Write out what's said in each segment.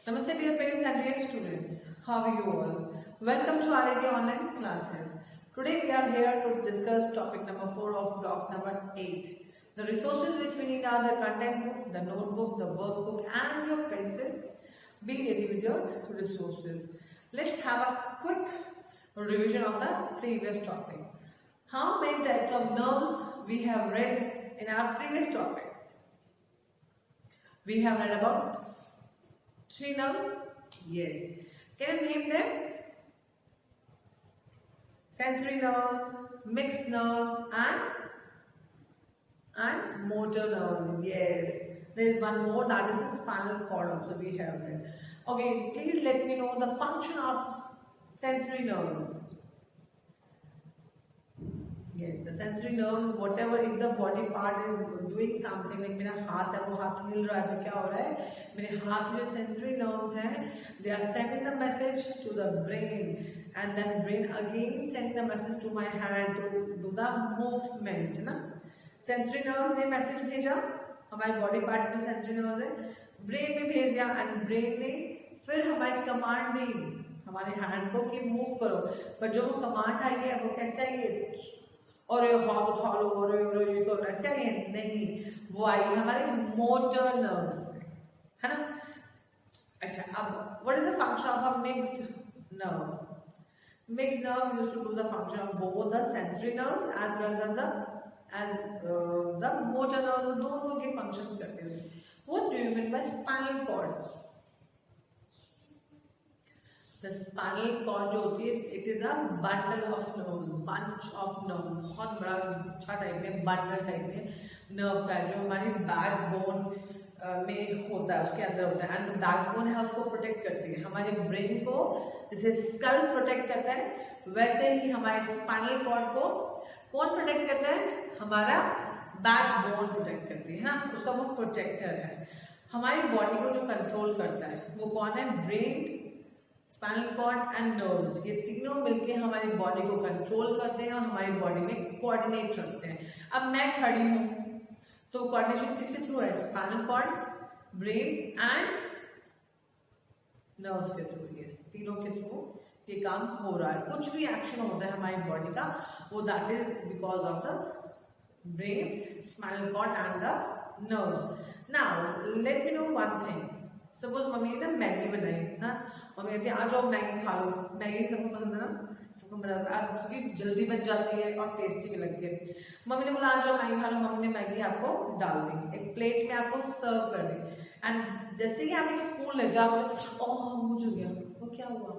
Namaste dear parents and dear students. How are you all? Welcome to RIT online classes. Today we are here to discuss topic number 4 of block number 8. The resources which we need are the content book, the notebook, the workbook and your pencil. Be ready with your resources. Let's have a quick revision of the previous topic. How many types of nerves we have read in our previous topic? We have read about 3 nerves? Yes. Can you name them? Sensory nerves, mixed nerves and motor nerves. Yes. There is one more, that is the spinal cord also we have read. Okay, please let me know the function of sensory nerves. Yes, the sensory nerves, whatever if the body part is doing something, like मेरा हाथ है वो हाथ हिल रहा है तो क्या हो रहा है, मेरे हाथ में जो sensory nerves हैं, they are sending the message to the brain and then brain again sending the message to my hand to do the movement, ना? Sensory nerves ने message भेजा, हमारे body part जो sensory nerves है, brain में भेज दिया and brain ने फिर हमारी command दी हमारे hand को कि move करो, पर जो वो command आई है वो कैसे आई है? और ये हाथ उठा लो और ये करो, ऐसे आई है नहीं, वो आई हमारे मोटर नर्व्स से, है ना? अच्छा, अब what is the function of a mixed nerve? Mixed nerve used to do the function of both the sensory nerves as well as the motor nerves, दोनों के फंक्शंस करते हैं. What do you mean by spinal cord? The spinal cord जो होती है, it is a bundle of nerves, bunch of nerves, बहुत बड़ा अच्छा टाइप में बंडल टाइप में नर्व का है जो हमारी बैकबोन में होता है, उसके अंदर होता है. एंड बैकबोन है उसको प्रोटेक्ट करती है, हमारे ब्रेन को जैसे स्कल प्रोटेक्ट करता है वैसे ही हमारे स्पाइनल कॉर्ड को कौन प्रोटेक्ट करता है? हमारा बैकबोन प्रोटेक्ट करती है ना, उसका वो प्रोटेक्टर है. हमारी बॉडी को जो कंट्रोल करता है वो कौन है? Brain, spinal cord and nerves, ये तीनों मिलके हमारी बॉडी को कंट्रोल करते हैं और हमारी बॉडी में कोऑर्डिनेट रखते हैं. अब मैं खड़ी हूँ तो कोऑर्डिनेशन किसके थ्रू है? Spinal cord, brain and nerves के थ्रू. ये तीनों के थ्रू ये काम हो रहा है. कुछ भी एक्शन होता है हमारी बॉडी का वो that is because of the brain, spinal cord and the nerves. Now let me know one thing. Suppose mummy ने मैगी बनाई, हाँ, मम्मी कहती है आ जाओ मैगी खा लो. मैगी सबको पसंद है ना, सबको मजा आता है क्योंकि जल्दी बन जाती है और टेस्टी भी लगती है. मम्मी ने बोला आ जाओ मैगी खा लो. मम्मी ने मैगी आपको डाल दी, एक प्लेट में आपको सर्व कर दी. एंड जैसे ही आप एक स्पून ले जाओ, ओह मुझ हो गया, वो क्या हुआ?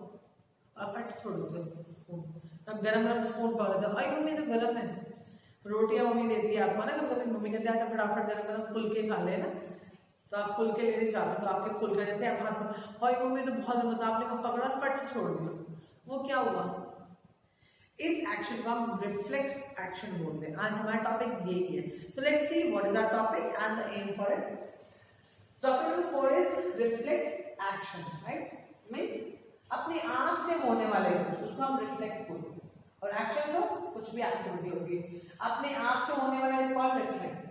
आप फट छोड़ दो, अब गरम गरम स्पून पकड़ दो, अरे मम्मी तो गरम है. रोटियां मम्मी देती है आपको ना, कभी मम्मी कहती है फटाफट गरम गरम फुलके खा ले ना, तो आप फुलके लेने जाते तो आपके फुलका जैसे आप हाथ और मम्मी तो बहुत मतलब आपने वो पकड़ा फट से छोड़ दिया, वो क्या हुआ? इस एक्शन को हम रिफ्लेक्स एक्शन बोलते हैं. आज हमारा टॉपिक यही है. तो let's see what is our topic and the aim for it. Topic number 4 is reflex action. Right, means अपने आप से होने वाले उसको हम रिफ्लेक्स बोलते हैं, और एक्शन तो कुछ भी एक्टिविटी होगी अपने आप से होने वाला is called reflex.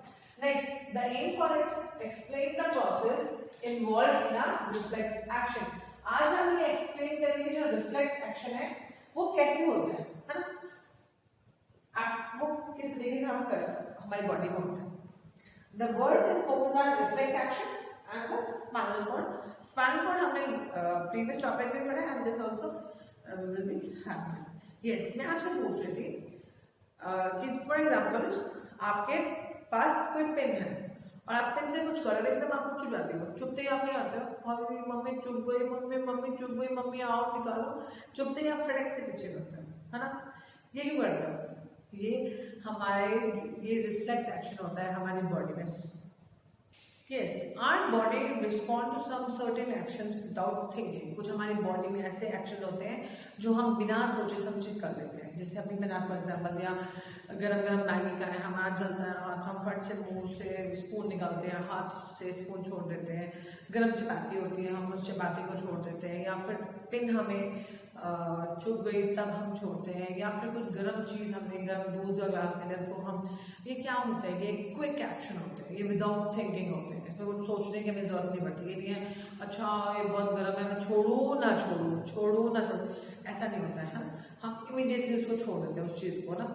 Next, the aim for it, explain the process involved in a reflex action. आज हम ये explain करेंगे जो reflex action है वो कैसे होता है ना, वो किस तरीके से हम करते हैं, हमारी बॉडी में होता है. The words and focus are reflex action and the spinal cord. Spinal cord हमने previous topic में पढ़ा and this also will be happiness. Yes, मैं आपसे पूछ रही थी कि for example आपके पास कोई पेन है और आप पेन से कुछ कर रहे हो, एकदम आपको चुभ जाती हो, चुभते ही आप नहीं आते हो, मम्मी चुभ गई, मम्मी चुभ गई, मम्मी आओ निकालो, चुभते ही आप फटक से पीछे करते हो, है ना? ये क्यों करते हो? ये हमारे ये रिफ्लेक्स एक्शन होता है हमारी बॉडी में. Yes, our body respond to some certain actions without thinking. कुछ हमारी बॉडी में ऐसे एक्शन होते हैं जो हम बिना सोचे समझे कर लेते हैं. जैसे अभी मैंने आपको एग्जाम्पल दिया, गरम गरम मैगी का है, हम हाथ जलता है, हाथ हम फट से मुंह से स्पून निकालते हैं, हाथ से स्पून छोड़ देते हैं. गरम चपाती होती है, हम उस चपाती को छोड़ देते हैं, या फिर पिन हमें चुभ गई तब हम छोड़ते हैं, या फिर कुछ गर्म चीज़ हमने गर्म दूध या ग्लास में लिया तो हम, ये क्या होता है, ये क्विक एक्शन होते हैं, ये विदाउट थिंकिंग होते हैं, इसमें कुछ सोचने की हमें जरूरत नहीं पड़ती। ये नहीं है अच्छा ये बहुत गर्म है मैं छोड़ूँ ना छोड़ूँ, छोड़ूँ ना छोड़ूँ, ऐसा नहीं होता है ना, हम इमीडिएटली उसको छोड़ देते हैं उस चीज़ को ना।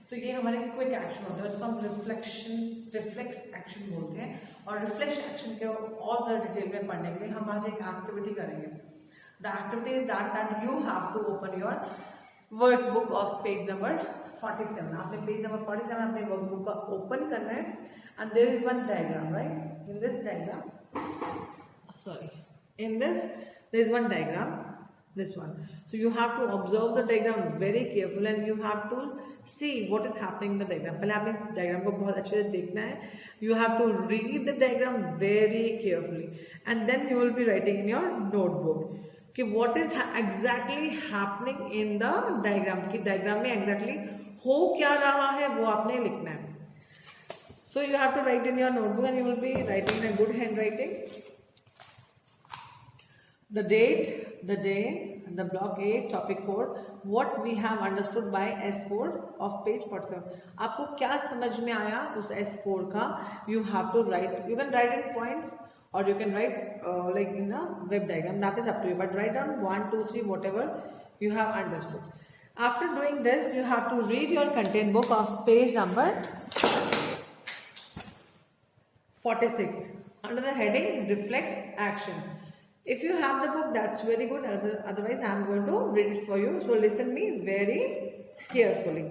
तो ये हमारे क्विक एक्शन होता है, उसको हम रिफ्लेक्स एक्शन बोलते हैं। और रिफ्लेक्स एक्शन के और ज़्यादा डिटेल में पढ़ने के लिए हम आज एक एक्टिविटी करेंगे। The activity is that you have to open your workbook of page number 47. आपने पेज नंबर 47 अपने वर्कबुक का ओपन करना है, and there is one diagram, right? In this diagram, in this there is one diagram, this one. So you have to observe the diagram very carefully and you have to see what is happening in the diagram. पहले आपने इस diagram को बहुत अच्छे से देखना है. You have to read the diagram very carefully and then you will be writing in your notebook कि what is exactly happening in the diagram, कि diagram में exactly हो क्या रहा है वो आपने लिखना है. So you have to write in your notebook and you will be writing in a good handwriting. The date, the day, the block A, topic 4, what we have understood by S4 of page 47. आपको क्या समझ में आया उस S4 का, you have to write, you can write in points or you can write like in a web diagram, that is up to you, but write down 1, 2, 3 whatever you have understood. After doing this you have to read your content book of page number 46 under the heading reflex action. If you have the book that's very good, otherwise I am going to read it for you, so listen me very carefully.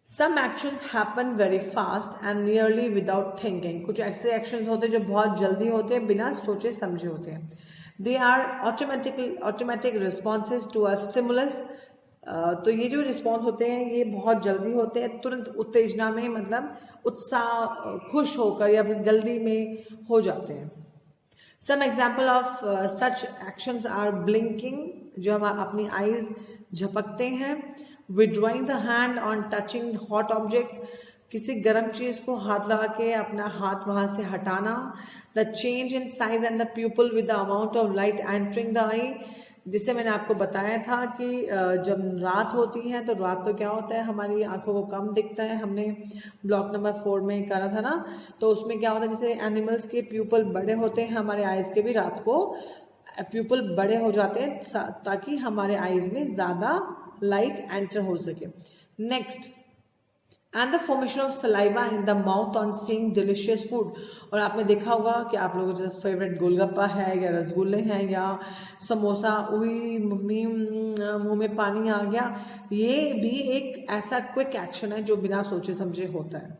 Some actions happen very fast and nearly without thinking. कुछ ऐसे actions होते हैं जो बहुत जल्दी होते हैं, बिना सोचे समझे होते हैं. They are automatic responses to a stimulus. तो ये जो रिस्पॉन्स होते हैं ये बहुत जल्दी होते हैं, तुरंत उत्तेजना में, मतलब उत्साह, खुश होकर या फिर जल्दी में हो जाते हैं. Some example of such actions are blinking, जो हम अपनी आईज झपकते हैं, withdrawing the hand on touching hot objects, किसी गर्म चीज को हाथ लगा के अपना हाथ वहां से हटाना, the change in size and the pupil with the amount of light entering the eye, जिससे मैंने आपको बताया था कि जब रात होती है तो रात को क्या होता है, हमारी आंखों को कम दिखता है, हमने ब्लॉक नंबर 4 में करा था ना, तो उसमें क्या होता है, जैसे एनिमल्स के प्यूपल बड़े होते हैं, हमारे आइज के भी रात को प्यूपल बड़े हो जाते हैं ताकि हमारे आइज में ज़्यादा लाइट एंटर हो सके. Next, and the formation of saliva in the mouth on seeing delicious food. और आपने देखा होगा कि आप लोगों का फेवरेट गोलगप्पा है या रसगुल्ले हैं या समोसा, उई मम्मी मुंह में पानी आ गया, ये भी एक ऐसा क्विक एक्शन है जो बिना सोचे समझे होता है.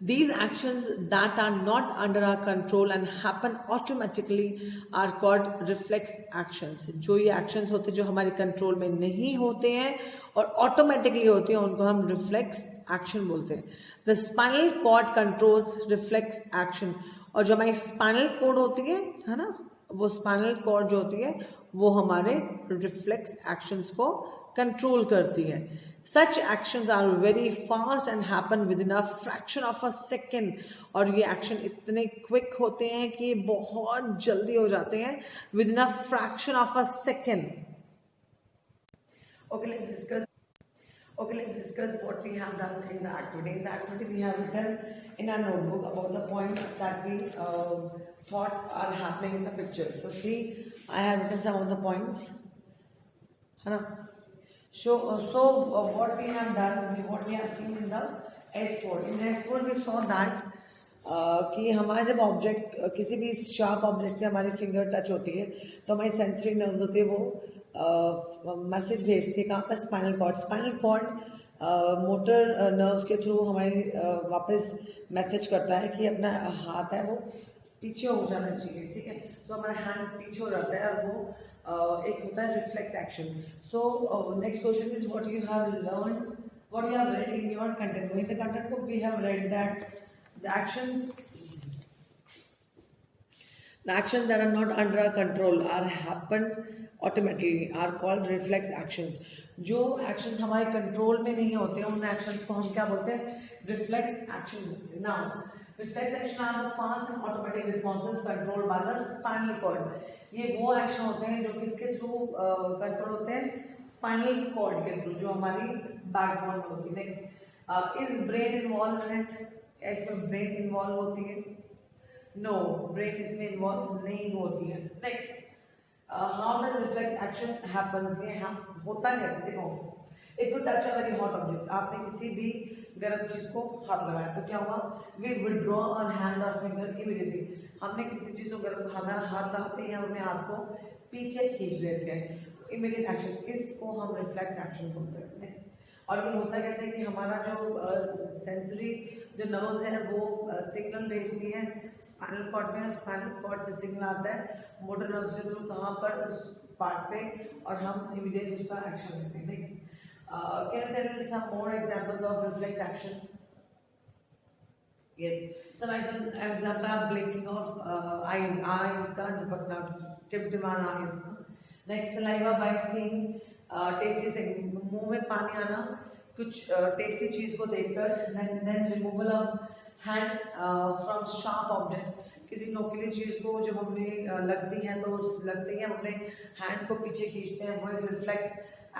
These actions that are not under our control and happen automatically are called reflex actions. जो ये actions होते हैं जो हमारे कंट्रोल में नहीं होते हैं और ऑटोमेटिकली होते हैं, उनको हम रिफ्लेक्स एक्शन बोलते हैं. The spinal cord controls reflex action. और जो हमारी स्पाइनल कॉर्ड होती है ना, वो स्पाइनल कॉर्ड जो होती है वो हमारे रिफ्लेक्स एक्शंस को कंट्रोल करती है. Such actions are very fast and happen within a fraction of a second. और ये एक्शन इतने क्विक होते हैं कि बहुत जल्दी हो जाते हैं, within a fraction of a second. Okay, let's discuss what we have done in the activity. In the activity we have written in our notebook about the points that we thought are happening in the picture. So see, I have written some of the points. है ना? So what we have done, what we have seen in the S4. In S4 we saw that कि हमारा जब object किसी भी sharp object से हमारी finger touch होती है तो हमारी सेंसरी नर्व्स होती है, वो मैसेज भेजती है कहाँ पर, spinal cord. Spinal cord motor nerves के थ्रू हमारी वापस मैसेज करता है कि अपना हाथ है वो पीछे हो जाना चाहिए, ठीक है. तो हमारा हैंड पीछे हो जाता है और वो एक होता है reflex action. So next question is what you have learned, what you have read in your content book. In the content book we have read that the actions that are not under our control are happen automatically are called reflex actions. जो actions हमारे control में नहीं होते हैं उन actions को हम क्या बोलते हैं, reflex action. Now reflex action are the fast and automatic responses controlled by the spinal cord. ये वो एक्शन होते हैं जो किसके थ्रू कंट्रोल होते हैं, स्पाइनल कॉर्ड के थ्रू, जो हमारी बैकबोन होती है। Next, is brain involve in it? क्या इसमें ब्रेन इन्वॉल्व होती है? नो, ब्रेन इसमें इन्वॉल्व नहीं होती है। Next, how does reflex action happens? ये होता कैसे? देखो, if you touch a very hot object, आपने किसी भी गर्म चीज को हाथ लगाया तो क्या हुआ? वी विड्रॉ ऑन हैंड और फिंगर इमीडिएटली। हमने किसी चीज को गर्म हाथ लगाते हैं, अपने हाथ को पीछे खींच देते हैं, इमीडिएट एक्शन, इसको हम रिफ्लेक्स एक्शन बोलते हैं। नेक्स्ट, और ये होता कैसे कि हमारा जो सेंसरी जो नर्व्स है वो सिग्नल भेजती है स्पाइनल कॉर्ड में, स्पाइनल कॉर्ड से सिग्नल आता है मोटर नर्व्स के थ्रू कहाँ पर, उस पार्ट पे, और हम इमीडिएट उसका एक्शन लेते हैं। Next, can you tell me some more examples of reflex action? Yes, some example are blinking of eyes का झपकना, टिमटिमाना eyes का। Next, saliva by seeing tasty thing, मुंह में पानी आना कुछ टेस्टी चीज को देखकर। then removal of hand from sharp object, किसी नोकीली चीज को जब हमें लगती है तो लगती है हम अपने हैंड को पीछे खींचते हैं, वो एक रिफ्लेक्स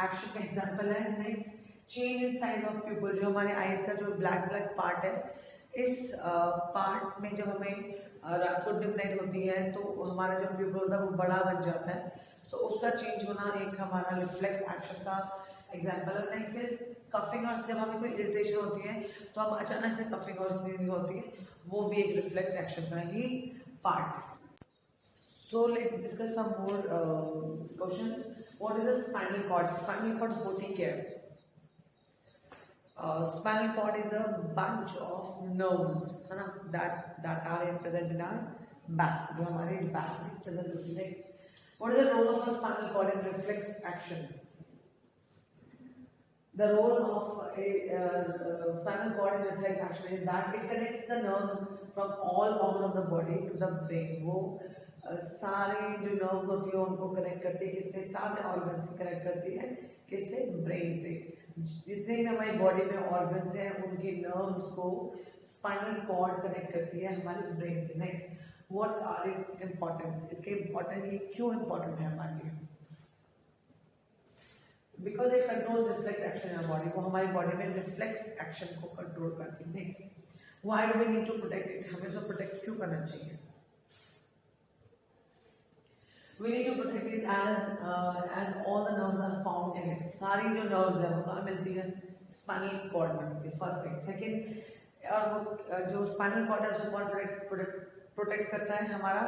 एक्शन का एग्जांपल है। Next, change in size of pupil, जो हमारे आईज का जो ब्लैक ब्लैक पार्ट है, इस पार्ट में जब हमें रात को डिम नाइट होती है तो हमारा जो प्यूपल होता है वो बड़ा बन जाता है, सो उसका चेंज होना एक हमारा रिफ्लेक्स एक्शन का एग्जांपल है। नेक्स्ट इज कफिंग, और जब हमें कोई इरिटेशन होती है तो हम अचानक से कफिंग और स्नीजिंग होती है, वो भी एक रिफ्लेक्स एक्शन का ही पार्ट है। So let's discuss some more questions. What is a spinal cord? Spinal cord होती क्या है? Spinal cord is a bunch of nerves, है ना? That are present in our back, जो हमारे back में present होती है। What is the role of a spinal cord in reflex action? The role of a spinal cord in reflex action is that it connects the nerves from all organs of the body to the brain. वो सारे जो nerves होती है उनको connect करती है, किससे? सारे ऑर्गन्स को कनेक्ट करती है, किससे? ब्रेन से। जितने भी हमारी बॉडी में ऑर्गन्स हैं उनके नर्व्स को स्पाइनल कॉर्ड कनेक्ट करती है हमारे ब्रेन से। Next, what are its importance? इसके इंपॉर्टेंट, ये क्यों इंपॉर्टेंट है हमारे लिए? Because it controls reflex action in body, वो हमारी बॉडी में रिफ्लेक्स एक्शन को कंट्रोल करती है। Next, why do we need to protect it? हमें इसको प्रोटेक्ट क्यों करना चाहिए? We need to protect it as all the nerves are found in it. सारी जो nerves है वो कहाँ मिलती है? Spinal cord में मिलती है। First thing. सेकेंड, और वो जो spinal cord है उसको कौन प्रोटेक्ट करता है? हमारा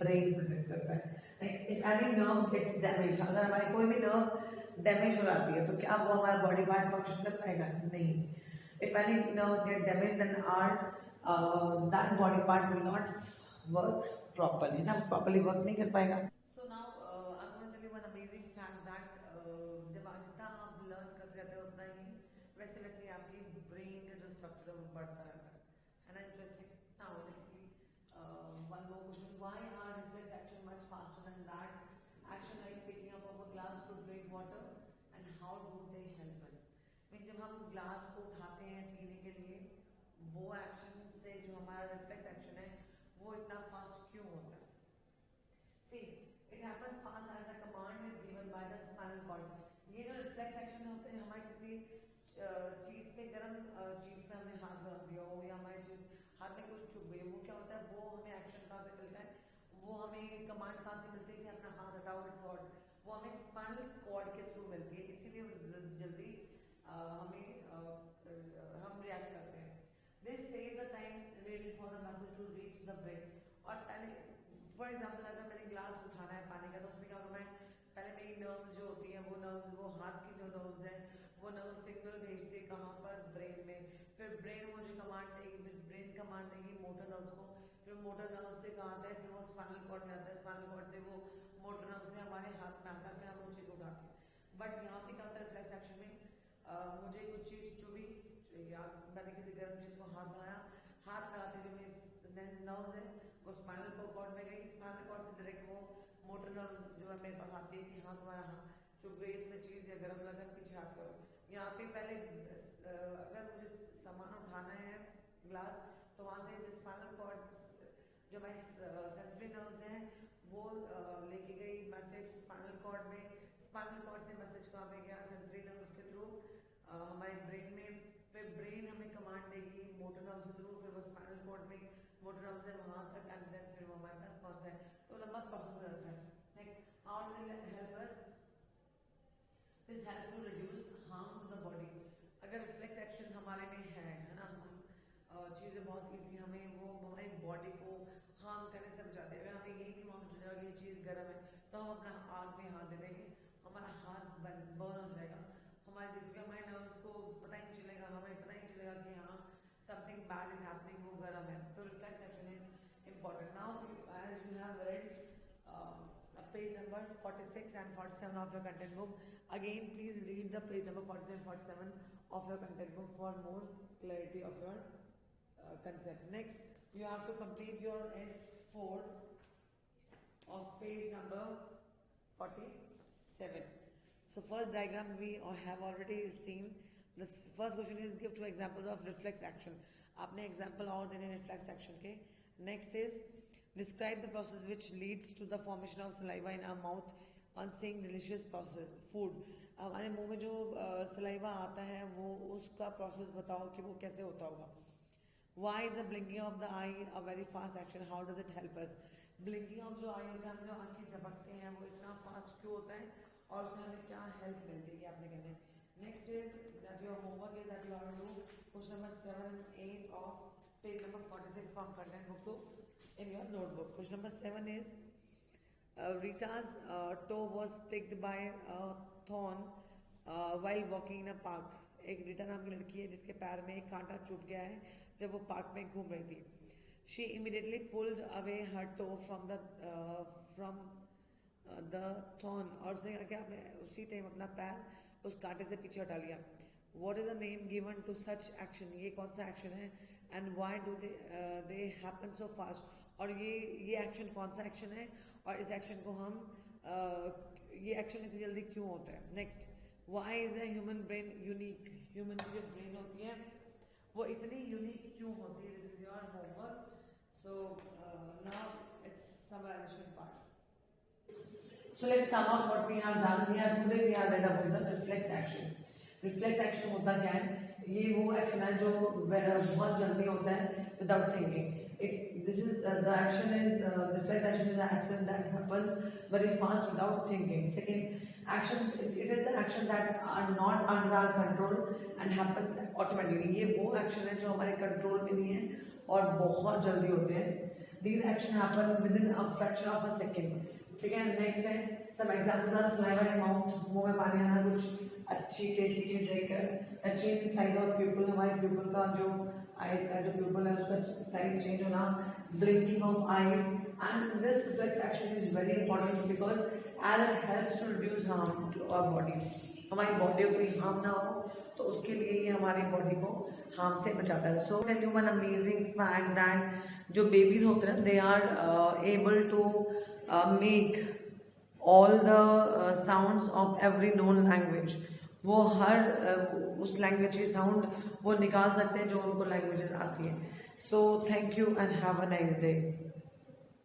ब्रेन प्रोटेक्ट करता है। Next, if any nerve gets damaged, अगर हमारी कोई भी nerve डैमेज हो जाती है तो क्या वो हमारा बॉडी पार्ट फंक्शन कर पाएगा? नहीं। If any nerves get damaged, then our that body part will not work properly, ना properly work नहीं कर पाएगा। जब जितना आप लर्न करते रहते हो उतना ही वैसे वैसे आपकी ब्रेन का जो स्ट्रक्चर है वो बढ़ता रहता है ना। Interesting. Now let's see one more question, why are reflex action much faster than that action like picking up of a glass to drink water, and how do they help us? Mean जब हम glass को उठाते हैं पीने के लिए, वो action से जो हमारा रिफ्लेक्स एक्शन है वो इतना फास्ट क्यों होता है? See, it happens fast as the command is given by the spinal cord. ये जो रिफ्लेक्स एक्शन होते हैं, हमारे किसी चीज पे, गर्म चीज पे हमने हाथ लगा दिया हो या हमारे हाथ में कुछ चुभ गई, वो क्या होता है? वो हमें एक्शन कहाँ से मिलता है? वो हमें कमांड कहाँ से मिलती है कि अपना हाथ हटाओ, इट्स हॉट? वो हमें स्पाइनल कॉर्ड के थ्रू मिलती है, इसीलिए जल्दी हम रिएक्ट करते हैं। This save the time needed for the message to reach the brain. और पहले फॉर एग्जाम्पल अगर मैंने ग्लास उठाना है पानी का तो उसमें क्या होगा? मैं पहले मेरी नर्व्स जो होती हैं वो नर्व्स, वो हाथ की जो नर्व्स हैं वो नर्व सिग्नल भेजती है कहाँ पर? ब्रेन में। फिर ब्रेन वो जो कमांड देगी, ब्रेन कमांड देगी मोटर नर्व्स को, फिर मोटर नर्व से कहाँ आता है? फिर वो स्पाइनल कॉर्ड में आता है, स्पाइनल कॉर्ड से वो मोटर नर्व से हमारे हाथ में आता है, फिर हम उस चीज को उठाते हैं। बट यहाँ पे क्या होता है रिफ्लेक्स एक्शन में? मुझे कुछ चीज चुभी या मैंने किसी गर्म चीज को हाथ लगाया, हाथ लगाते जो मेरी नर्व्स है वो स्पाइनल कॉर्ड में गई, स्पाइनल कॉर्ड से डायरेक्ट वो मोटर नर्व्स जो है मेरे पास आती है कि हाँ तुम्हारा हाथ चुभ गई इसमें चीज या गर्म लगा, पीछे हाथ करो। यहाँ पे पहले अगर मुझे सामान उठाना है ग्लास, तो वहाँ से स्पाइनल कॉर्ड जो हमारे सेंसरी नर्व्स हैं वो लेके गई मैसेज स्पाइनल कॉर्ड में, स्पाइनल कॉर्ड से मैसेज कहाँ पे गया, सेंसरी नर्व्स के थ्रू हमारे ब्रेन में, फिर ब्रेन हमें कमांड देगी मोटर नर्व्स के थ्रू, फिर वो स्पाइनल कॉर्ड में मोटर नर्व्स है वहां तक, एंड देन फिर वो हमारे पास पहुंचता है, तो लंबा प्रोसेस रहता है। Next, how do they help us? This help to reduce harm to the body. अगर रिफ्लेक्स एक्शन हमारे में है ना, हम चीज़ें बहुत इजी, हमें वो हमारी बॉडी को हार्म करने से बचाते हैं। अगर हमें यही नहीं मालूम चलेगा कि ये चीज़ गर्म है, तो हम अपना आग में हाथ दे देंगे, हमारा हाथ बर्न हो जाएगा, हमारे दिल के हमारे नर्व्स को पता ही नहीं चलेगा, हमें पता ही नहीं चलेगा कि हाँ समथिंग बैड इज हैपनिंग, वो गर्म है। तो reflex action is important. Now as you have read page number 46 and 47 of your content book, again please read the page number 46 and 47 of your content book for more clarity of your concept. Next, you have to complete your S4 of page number 47. So first diagram we have already seen. The first question is give two examples of reflex action. आपने example और देने reflex action के. Next is describe the process which leads to the formation of saliva in our mouth on seeing delicious process food. हमारे मुंह में जो saliva आता है वो उसका प्रोसेस बताओ कि वो कैसे होता होगा. Why is the blinking of the eye a very fast action? How does it help us? Blinking of जो आई होता है, हम जो आंखें झपकते हैं वो इतना फास्ट क्यों होता है और उससे हमें क्या हेल्प मिलती है आपने कहते हैं. Next is that your homework is that you have to do question number 7 and 8 of page number 46 from content book to in your notebook. Question number 7 is Rita's toe was picked by a thorn while walking in a park. एक रीटा नाम की लड़की है जिसके पैर में एक कांटा चुभ गया है जब वो पार्क में घूम रही थी. She immediately pulled away her toe from the thorn. और उसने क्या आपने उसी टाइम अपना पैर उस कांटे से पीछे हटा लिया. What is the name given to such action? ये कौन सा एक्शन है and why do they happen so fast? और ये एक्शन कौन सा एक्शन है और इस एक्शन को हम ये एक्शन इतनी जल्दी क्यों होता है. Next, why is a human brain unique? Human की जो ब्रेन होती है वो इतनी यूनिक क्यों होती है. This is your homework. So now it's summarization part. So let's sum up what we have done. We have read about the reflex action. Reflex action होता क्या है? ये वो एक्शन है जो बहुत जल्दी होता है without thinking. The action is reflex action is the action that happens very fast without thinking. Second action, it is the action that are not under our control and happens automatically. ये वो action है जो हमारे control में नहीं है और बहुत जल्दी होते हैं. These action happen within a fraction of a second. ठीक है. नेक्स्ट है some examples are saliva in mouth, मुंह में पानी आना कुछ अच्छी टेस्टी चीज देखकर. चेंज साइज ऑफ प्यूपल, हमारे प्यूपल का जो आईज का जो प्यूपल है उसका साइज चेंज होना. Blinking of eyes. And this reflex action is very important because as it helps to reduce harm to our body. हमारी बॉडी को कोई हार्म ना हो तो उसके लिए ये हमारी बॉडी को हार्म से बचाता है. So tell you one amazing fact that जो बेबीज होते हैं they are able to make all the sounds of every known language. वो हर उस लैंग्वेज की साउंड वो निकाल सकते हैं जो उनको लैंग्वेजेस आती है. So thank you and have a nice day.